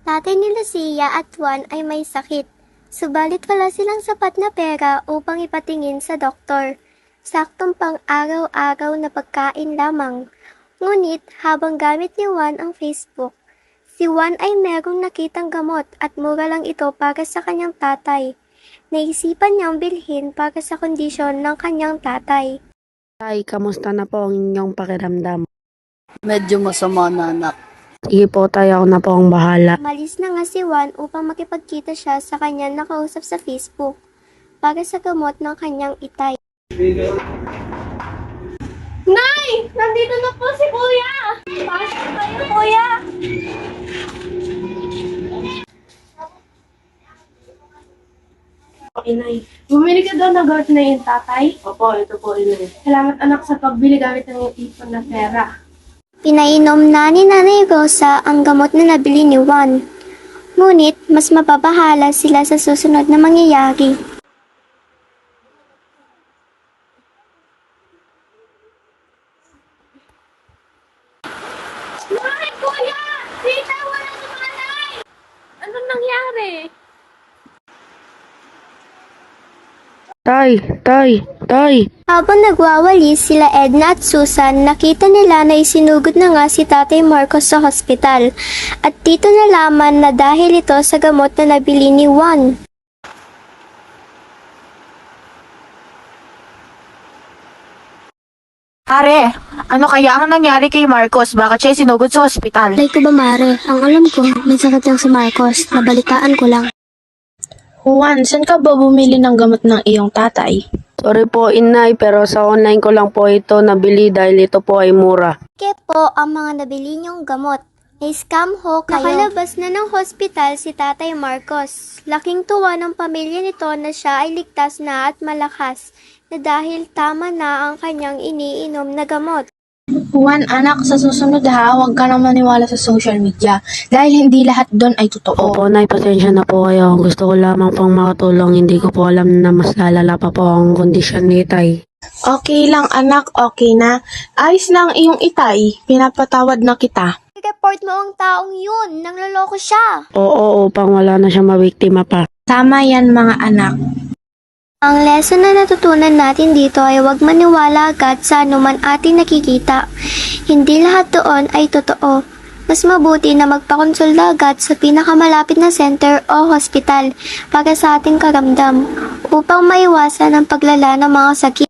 tatay ni Lucia at Juan ay may sakit. Subalit wala silang sapat na pera upang ipatingin sa doktor. Saktong pang araw-araw na pagkain lamang. Ngunit habang gamit ni Juan ang Facebook, si Juan ay merong nakitang gamot at mura lang ito para sa kanyang tatay. Naisipan niyang bilhin para sa kondisyon ng kanyang tatay. Tay, kamusta na po ang inyong pakiramdam? Medyo masama na, anak. Sige po tay, ako na po ang bahala. Malis na nga si Juan upang makipagkita siya sa kanyang nakausap sa Facebook para sa gamot ng kanyang itay. Nay! Nandito na po si Kuya! Pasok kayo, Kuya! Inay, bumili ka daw ng gamit na yung tatay? Opo, ito po, inay. Salamat anak sa pagbili gamit ng ipon na pera. Pinainom na ni Nanay Rosa ang gamot na nabili ni Juan. Ngunit, mas mapapahala sila sa susunod na mangyayari. Nay, Kuya! Tita, wala si Manay! Anong nangyari? Tay! Habang nagwawalis sila Edna at Susan, nakita nila na isinugod na nga si Tatay Marcos sa hospital. At dito nalaman na dahil ito sa gamot na nabili ni Juan. Pare, ano kaya ang nangyari kay Marcos? Bakit siya sinugod sa ospital? Alay ko ba, Mare? Ang alam ko, may sakit lang si Marcos. Nabalitaan ko lang. Juan, saan ka ba bumili ng gamot ng iyong tatay? Sorry po inay, pero sa online ko lang po ito nabili dahil ito po ay mura. Kaya po ang mga nabili niyong gamot. Na-scam ho kayo. Nakalabas na ng hospital si Tatay Marcos. Laking tuwa ng pamilya nito na siya ay ligtas na at malakas na dahil tama na ang kanyang iniinom na gamot. Juan, anak, sa susunod ha, huwag ka nang maniwala sa social media dahil hindi lahat doon ay totoo. Opo nay, pasensya na po kayo. Gusto ko lamang pong makatulong. Hindi ko po alam na mas lalala pa po ang kondisyon ni tay. Okay lang anak, okay na. Ayos lang iyong itay, pinapatawad na kita. I-report mo ang taong yun. Nangloloko siya. Oo, upang wala na siya mabiktima pa. Tama yan mga anak. Ang lesson na natutunan natin dito ay huwag maniwala agad sa anuman ating nakikita. Hindi lahat doon ay totoo. Mas mabuti na magpakonsulta agad sa pinakamalapit na center o hospital para sa ating karamdam upang maiwasan ang paglala ng mga sakit.